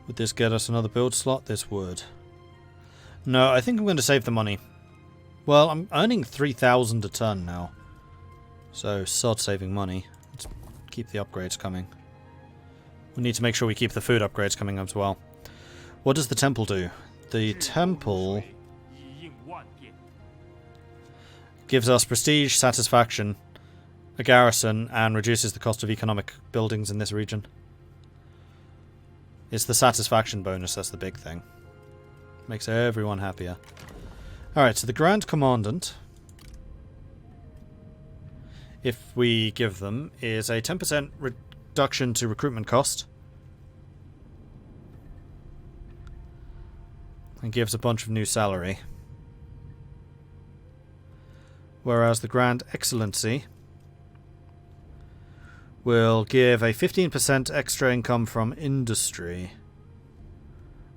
Would this get us another build slot? This would. No, I think I'm going to save the money. Well, I'm earning 3,000 a ton now. So, sod saving money. Let's keep the upgrades coming. We need to make sure we keep the food upgrades coming as well. What does the temple do? The temple gives us prestige, satisfaction, a garrison, and reduces the cost of economic buildings in this region. It's the satisfaction bonus that's the big thing. Makes everyone happier. Alright, so the Grand Commandant, if we give them, is a 10% reduction to recruitment cost. And gives a bunch of new salary. Whereas the Grand Excellency will give a 15% extra income from industry.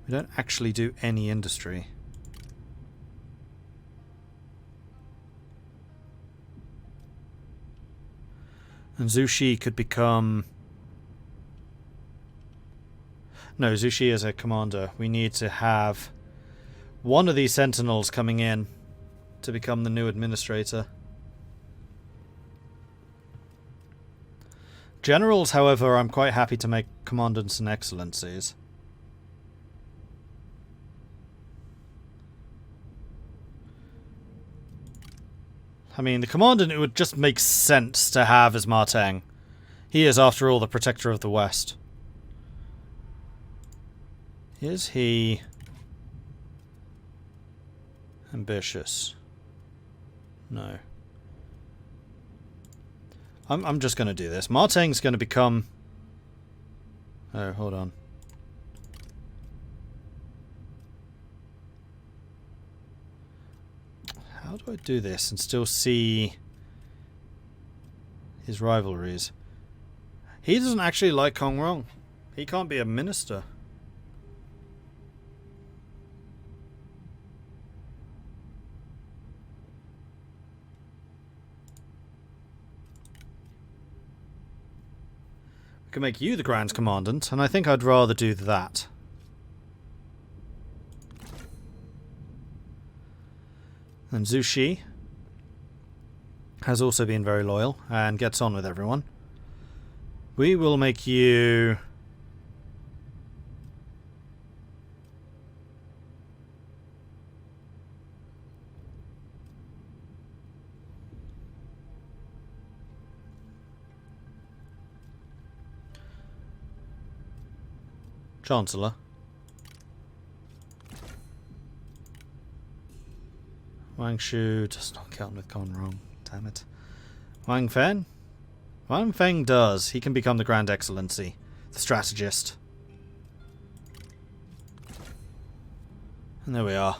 We don't actually do any industry. And Zushi could become... No, Zushi is a commander. We need to have one of these sentinels coming in to become the new administrator. Generals, however, I'm quite happy to make commandants and excellencies. I mean, the commandant, it would just make sense to have as Marteng. He is, after all, the protector of the West. Is he ambitious? No. I'm just going to do this. Marteng's going to become... Oh, hold on. How do I do this and still see his rivalries? He doesn't actually like Kong Rong. He can't be a minister. We can make you the Grand Commandant, and I think I'd rather do that. And Zushi has also been very loyal and gets on with everyone. We will make you... Chancellor. Wang Shu does not count with Kong Rong. Damn it. Wang Feng? Wang Feng does. He can become the Grand Excellency. The strategist. And there we are.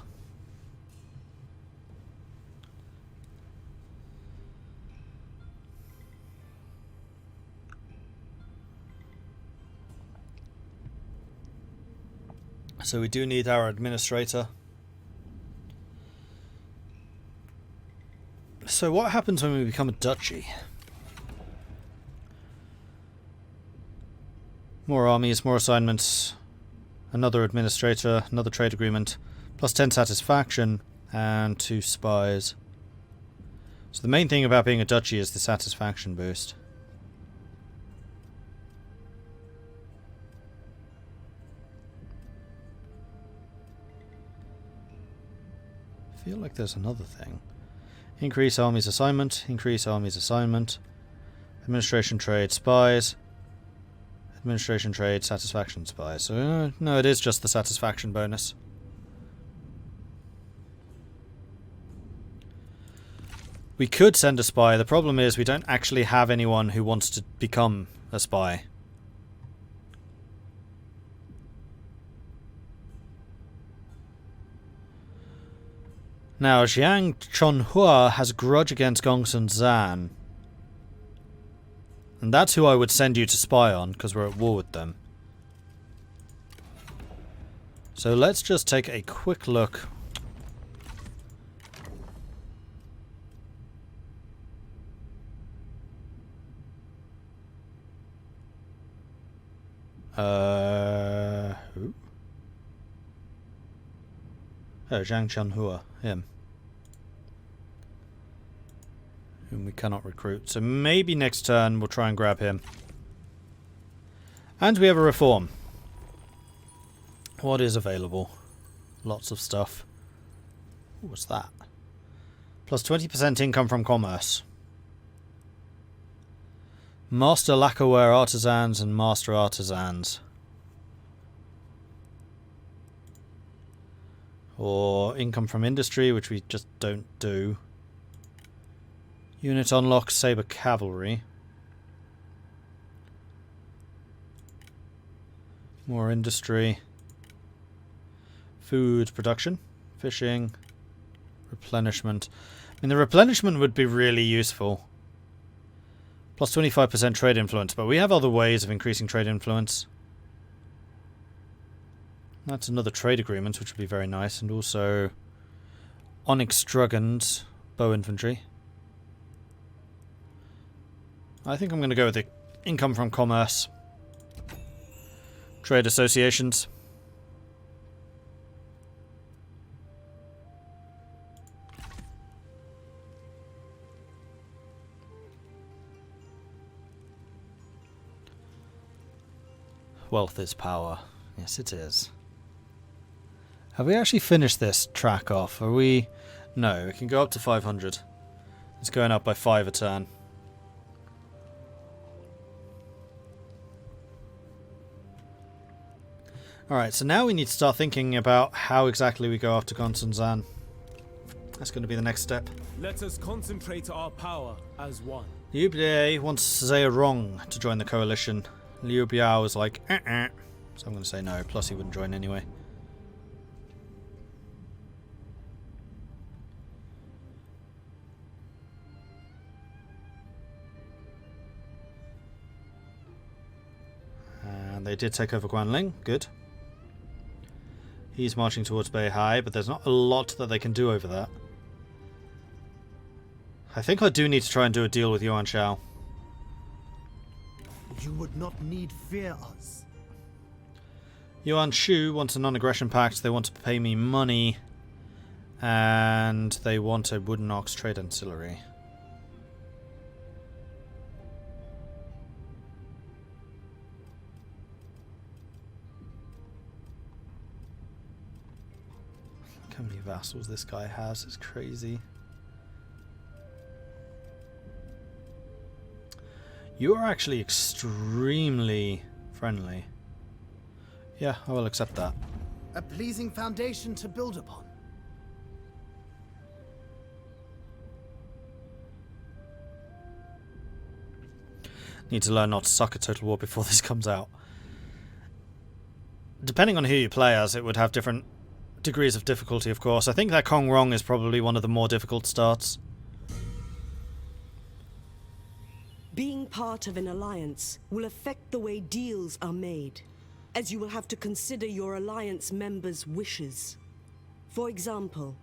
So we do need our administrator. So what happens when we become a duchy? More armies, more assignments, another administrator, another trade agreement, plus 10 satisfaction, and 2 spies. So the main thing about being a duchy is the satisfaction boost. I feel like there's another thing. Increase armies assignment, increase armies assignment, administration trade spies, administration trade satisfaction spies. So no, it is just the satisfaction bonus. We could send a spy. The problem is we don't actually have anyone who wants to become a spy. Now, Jiang Chonhua has a grudge against Gongsun Zan. And that's who I would send you to spy on, because we're at war with them. So let's just take a quick look. Who? Oh, Zhang Chunhua, him. Whom we cannot recruit. So maybe next turn we'll try and grab him. And we have a reform. What is available? Lots of stuff. What's that? Plus 20% income from commerce. Master lacquerware artisans and master artisans. Or income from industry, which we just don't do. Unit unlock saber cavalry. More industry. Food production. Fishing. Replenishment. I mean, the replenishment would be really useful. Plus 25% trade influence, but we have other ways of increasing trade influence. That's another trade agreement, which would be very nice. And also Onyx Dragons, bow infantry. I think I'm going to go with the income from commerce. Trade associations. Wealth is power. Yes, it is. Have we actually finished this track off? Are we... No, we can go up to 500. It's going up by 5 a turn. Alright, so now we need to start thinking about how exactly we go after Gonsunzan. That's going to be the next step. Let us concentrate our power as one. Liu Biao wants Rong to join the coalition. Liu Biao is like, so I'm going to say no, plus he wouldn't join anyway. And they did take over Guanling, good. He's marching towards Beihai, but there's not a lot that they can do over that. I think I do need to try and do a deal with Yuan Shao. You would not need fear us. Yuan Shu wants a non-aggression pact, they want to pay me money, and they want a wooden ox trade ancillary. Look how many vassals this guy has, it's crazy. You are actually extremely friendly. Yeah, I will accept that. A pleasing foundation to build upon. Need to learn not to suck at Total War before this comes out. Depending on who you play as, it would have different degrees of difficulty, of course. I think that Kong Rong is probably one of the more difficult starts. Being part of an alliance will affect the way deals are made, as you will have to consider your alliance members' wishes. For example,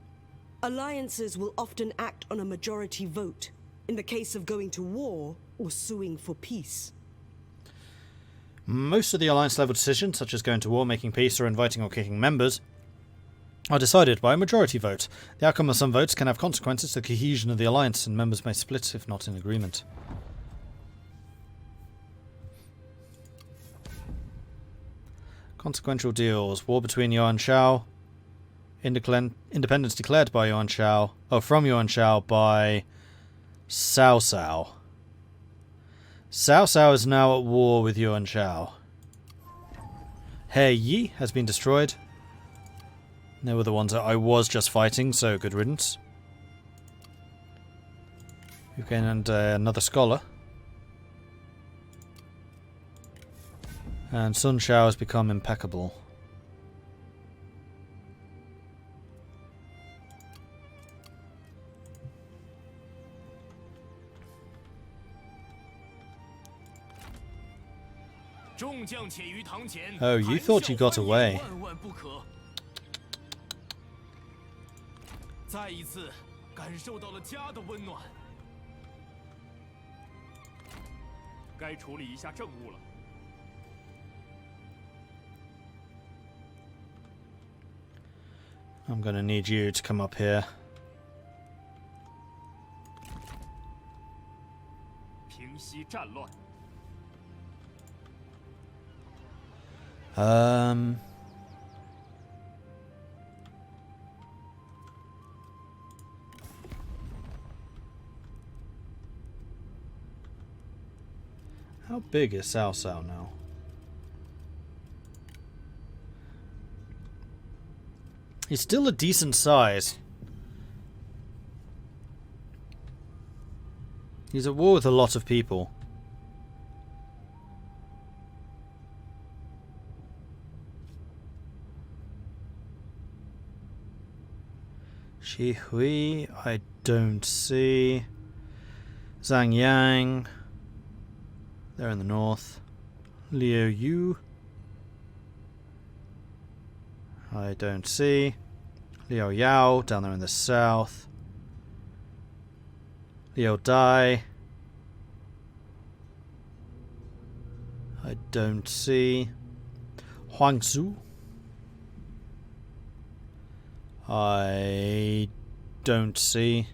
alliances will often act on a majority vote, in the case of going to war or suing for peace. Most of the alliance-level decisions, such as going to war, making peace, or inviting or kicking members, are decided by a majority vote. The outcome of some votes can have consequences to the cohesion of the alliance, and members may split if not in agreement. Consequential deals. War between Yuan Shao. Independence declared by Yuan Shao. Oh, from Yuan Shao by Cao Cao. Cao Cao is now at war with Yuan Shao. He Yi has been destroyed. They were the ones that I was just fighting, so good riddance. We've gained another scholar. And Sun Shao has become impeccable. Oh, you thought you got away. I'm going to need you to come up here. How big is Cao Cao now? He's still a decent size. He's at war with a lot of people. Shi Hui, I don't see. Zhang Yang, they're in the north. Liu Yu, I don't see. Liu Yao, down there in the south. Liu Dai, I don't see. Huang Zhu, I don't see.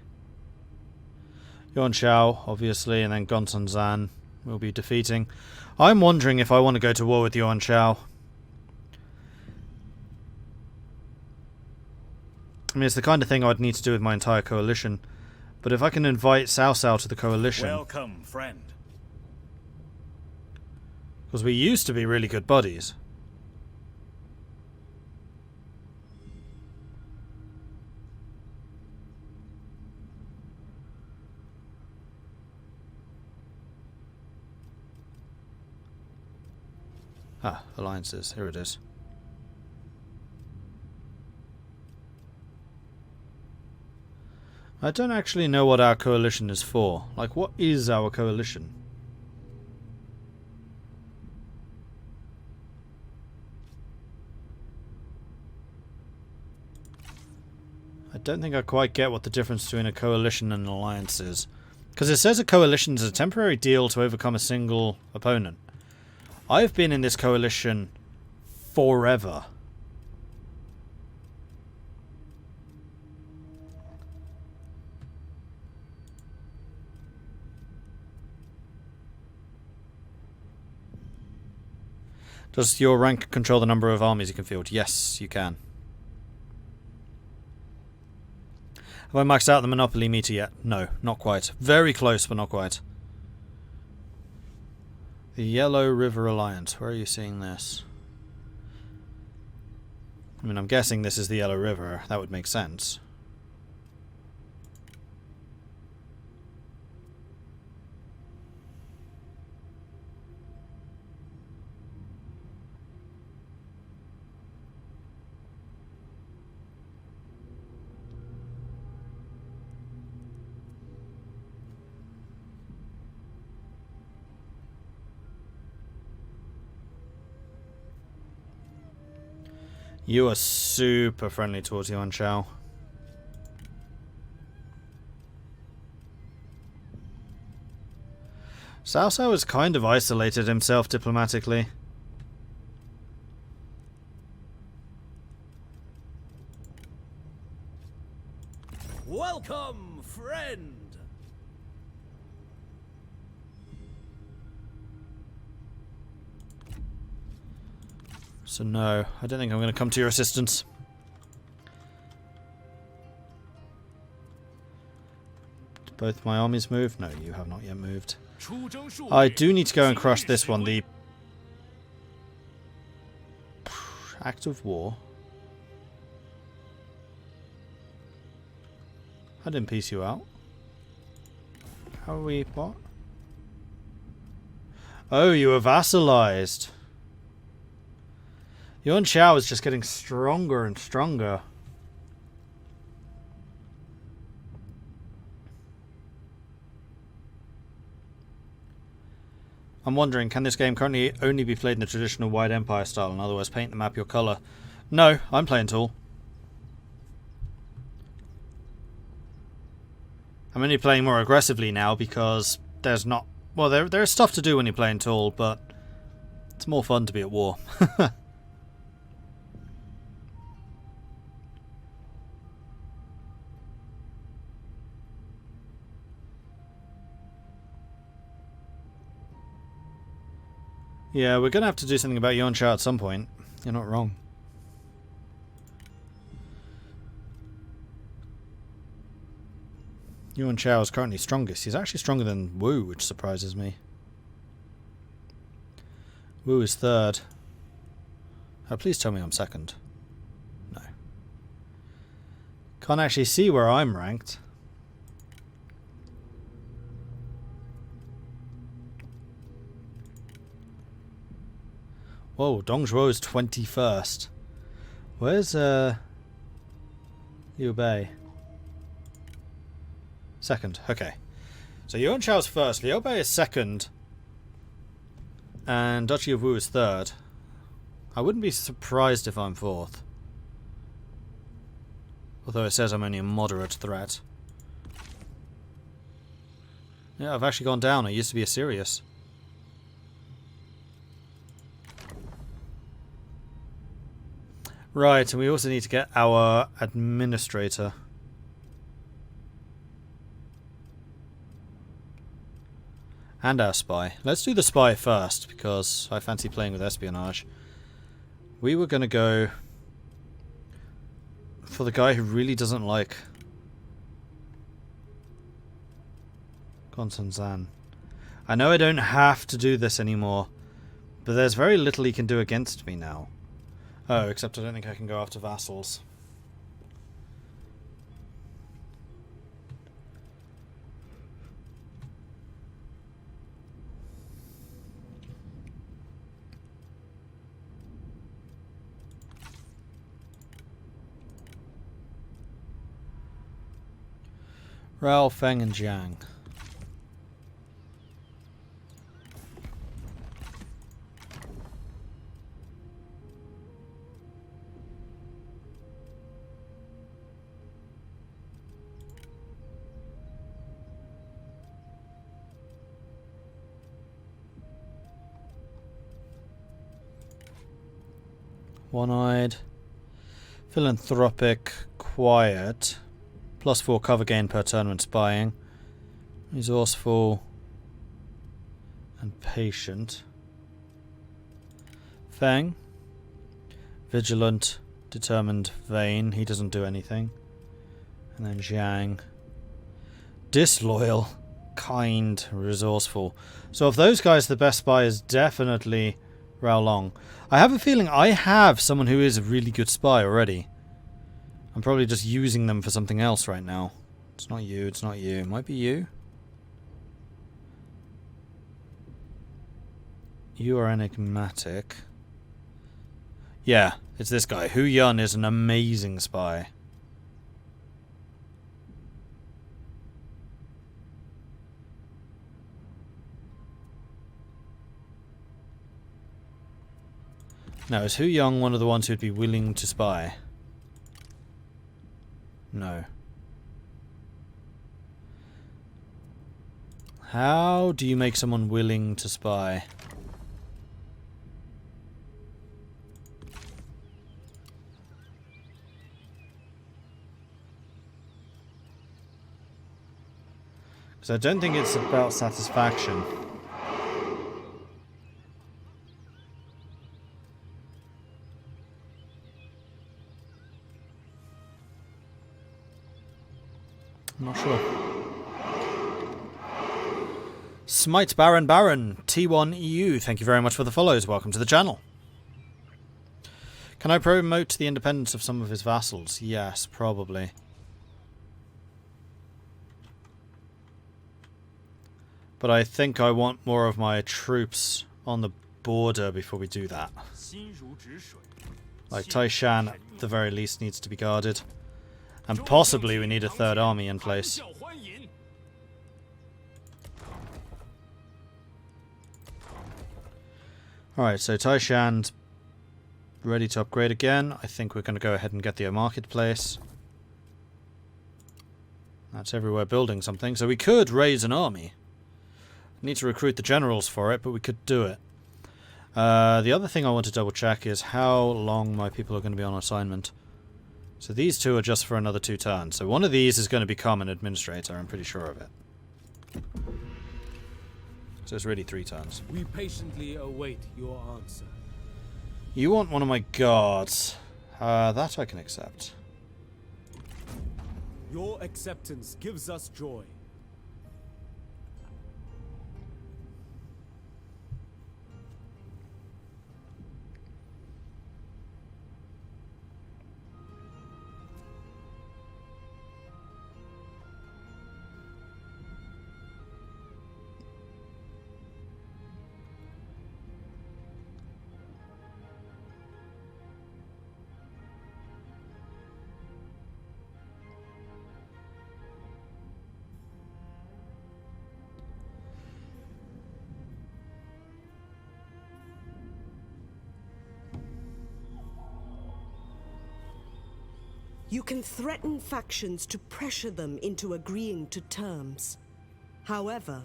Yuan Shao, obviously, and then Gonsun Zan will be defeating. I'm wondering if I want to go to war with Yuan Shao. I mean, it's the kind of thing I'd need to do with my entire coalition. But if I can invite Cao Cao to the coalition... Welcome, friend. Because we used to be really good buddies. Ah, alliances. Here it is. I don't actually know what our coalition is for. Like, what is our coalition? I don't think I quite get what the difference between a coalition and an alliance is. Because it says a coalition is a temporary deal to overcome a single opponent. I've been in this coalition forever. Does your rank control the number of armies you can field? Yes, you can. Have I maxed out the Monopoly meter yet? No, not quite. Very close, but not quite. The Yellow River Alliance. Where are you seeing this? I mean, I'm guessing this is the Yellow River. That would make sense. You are super friendly towards Yuan Shao. Cao Cao has kind of isolated himself diplomatically. Welcome, friend. So no, I don't think I'm going to come to your assistance. Did both my armies move? No, you have not yet moved. I do need to go and crush this one, the Act of War. I didn't piece you out. How are we... what? Oh, you were vassalized. Yuan Shao is just getting stronger and stronger. I'm wondering, can this game currently only be played in the traditional Wide Empire style, in other words, paint the map your colour? No, I'm playing Tool. I'm only playing more aggressively now because there's not... well, there's stuff to do when you're playing Tool, but it's more fun to be at war. Yeah, we're going to have to do something about Yuan Shao at some point. You're not wrong. Yuan Shao is currently strongest. He's actually stronger than Wu, which surprises me. Wu is third. Oh, please tell me I'm second. No. Can't actually see where I'm ranked. Whoa, Dong Zhuo is 21st. Where's Liu Bei? Second, okay. So Yuan Shao's first, Liu Bei is second, and Duchy of Wu is third. I wouldn't be surprised if I'm fourth. Although it says I'm only a moderate threat. Yeah, I've actually gone down. I used to be a serious. Right, and we also need to get our administrator. And our spy. Let's do the spy first, because I fancy playing with espionage. We were going to go for the guy who really doesn't like Zan. I know I don't have to do this anymore, but there's very little he can do against me now. Oh, except I don't think I can go after vassals. Rao, Feng, and Jiang. One-eyed, philanthropic, quiet, +4 cover gain per turn when spying, resourceful, and patient. Feng, vigilant, determined, vain. He doesn't do anything. And then Jiang, disloyal, kind, resourceful. So of those guys, the best spy is definitely Rao Long. I have a feeling I have someone who is a really good spy already. I'm probably just using them for something else right now. It's not you, it's not you. It might be you. You are enigmatic. Yeah, it's this guy. Hu Yun is an amazing spy. Now, is Hu Yong one of the ones who'd be willing to spy? No. How do you make someone willing to spy? Because I don't think it's about satisfaction. I'm not sure. Smite Baron T1EU, thank you very much for the follows. Welcome to the channel. Can I promote the independence of some of his vassals? Yes, probably. But I think I want more of my troops on the border before we do that. Like Taishan, at the very least, needs to be guarded. And possibly we need a third army in place. Alright, so Taishan's ready to upgrade again. I think we're going to go ahead and get the marketplace. That's everywhere building something. So we could raise an army. Need to recruit the generals for it, but we could do it. The other thing I want to double check is how long my people are going to be on assignment. So these two are just for another 2 turns. So one of these is going to become an administrator, I'm pretty sure of it. So it's really 3 turns. We patiently await your answer. You want one of my guards. That I can accept. Your acceptance gives us joy. You can threaten factions to pressure them into agreeing to terms. However,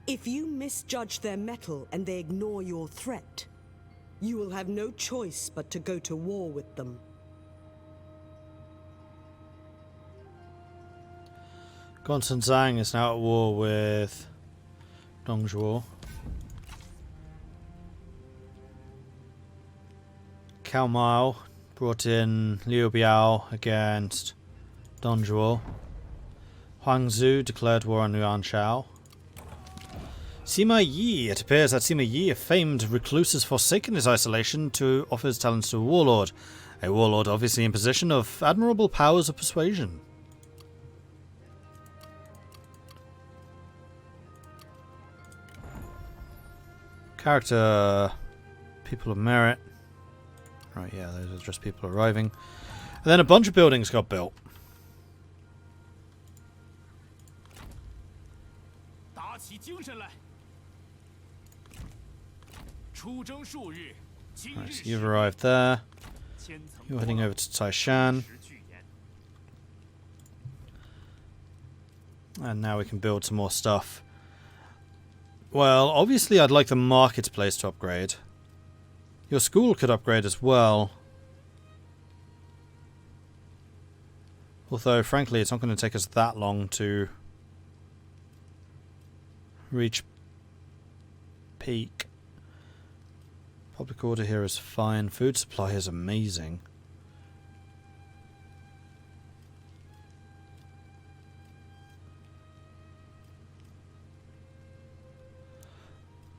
if you misjudge their mettle and they ignore your threat, you will have no choice but to go to war with them. Gonsun Zhang is now at war with Dong Zhuo. Cao Mao brought in Liu Biao against Dong Zhuo. Huang Zu declared war on Yuan Shao. Sima Yi. It appears that Sima Yi, a famed recluse, has forsaken his isolation to offer his talents to a warlord. A warlord obviously in possession of admirable powers of persuasion. Character. People of merit. Right, yeah, those are just people arriving. And then a bunch of buildings got built. Right, so you've arrived there. You're heading over to Taishan. And now we can build some more stuff. Well, obviously I'd like the marketplace to upgrade. Your school could upgrade as well. Although, frankly, it's not going to take us that long to reach peak. Public order here is fine. Food supply is amazing.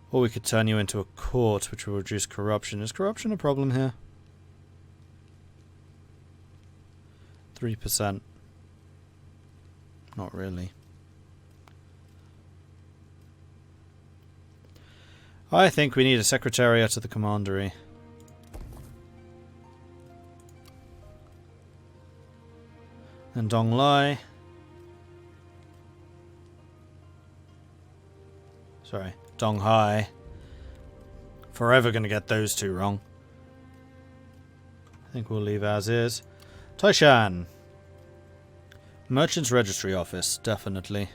Or we could turn you into a court, which will reduce corruption. Is corruption a problem here? 3%. Not really. I think we need a secretariat to the commandery. And Dong Lai. Sorry. Dong Hai. Forever gonna get those two wrong. I think we'll leave as is. Taishan. Merchant's Registry Office, definitely.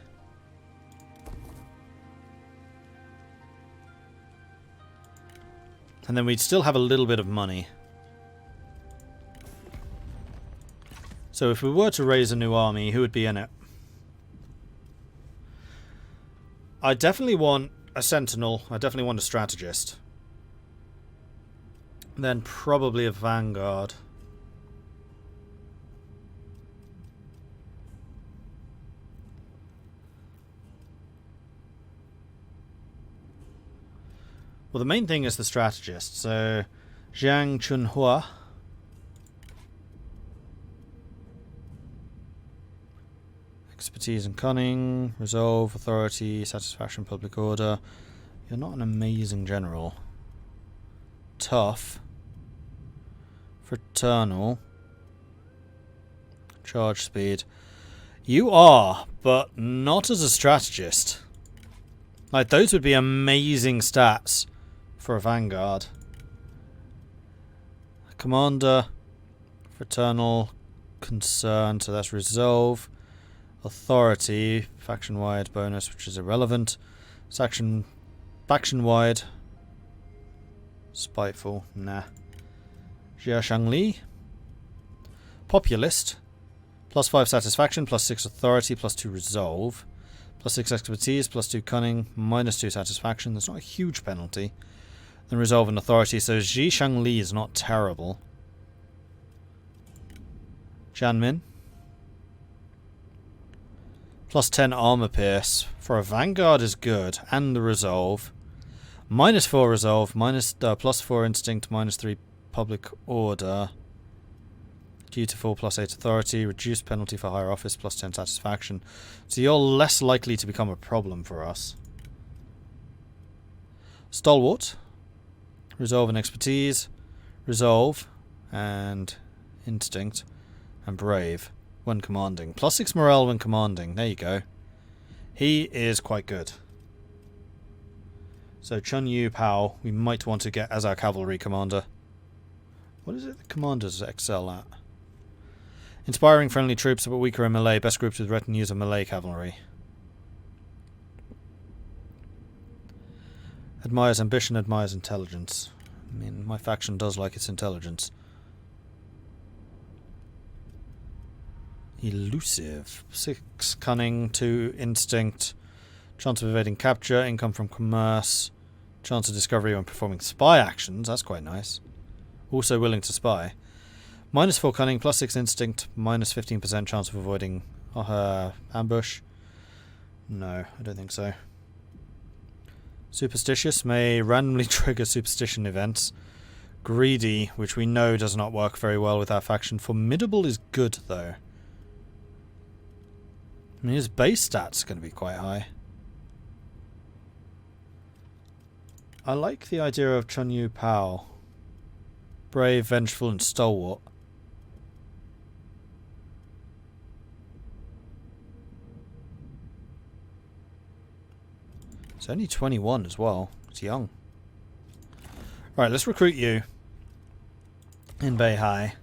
And then we'd still have a little bit of money. So if we were to raise a new army, who would be in it? I definitely want a sentinel. I definitely want a strategist. Then probably a vanguard. Well, the main thing is the strategist. So, Jiang Chunhua. Expertise and cunning, resolve, authority, satisfaction, public order. You're not an amazing general. Tough. Fraternal. Charge speed. You are, but not as a strategist. Like, those would be amazing stats for a vanguard. Commander. Fraternal. Concern, so that's resolve. Authority, faction-wide bonus, which is irrelevant. Faction-wide. Spiteful, nah. Jia Shangli. Populist. +5 satisfaction, +6 authority, +2 resolve. +6 expertise, +2 cunning, -2 satisfaction. That's not a huge penalty. Then resolve and authority. So Ji Shangli is not terrible. Janmin. +10 armor pierce. For a vanguard is good. And the resolve. -4 resolve, +4 instinct, -3 public order. Dutiful, +8 authority, reduced penalty for higher office, +10 satisfaction. So you're less likely to become a problem for us. Stalwart. Resolve and expertise. Resolve and instinct. And brave when commanding. +6 morale when commanding. There you go. He is quite good. So Chun Yu Pao, we might want to get as our cavalry commander. What is it the commanders excel at? Inspiring friendly troops, but weaker in melee. Best groups with retinues of melee cavalry. Admires ambition, admires intelligence. I mean, my faction does like its intelligence. Elusive. 6 cunning, 2 instinct. Chance of evading capture, income from commerce, chance of discovery when performing spy actions. That's quite nice. Also willing to spy. -4 cunning, +6 instinct, -15% chance of avoiding ambush. No, I don't think so. Superstitious may randomly trigger superstition events. Greedy, which we know does not work very well with our faction. Formidable is good though. I mean, his base stats are going to be quite high. I like the idea of Chun Yu Pao. Brave, vengeful, and stalwart. It's only 21 as well. It's young. Right, let's recruit you in Beihai.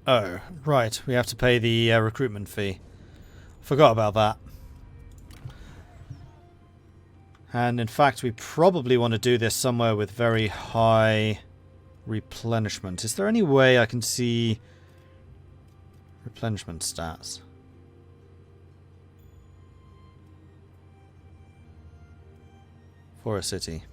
Oh, right. We have to pay the recruitment fee. Forgot about that. And in fact, we probably want to do this somewhere with very high replenishment. Is there any way I can see replenishment stats? For a city.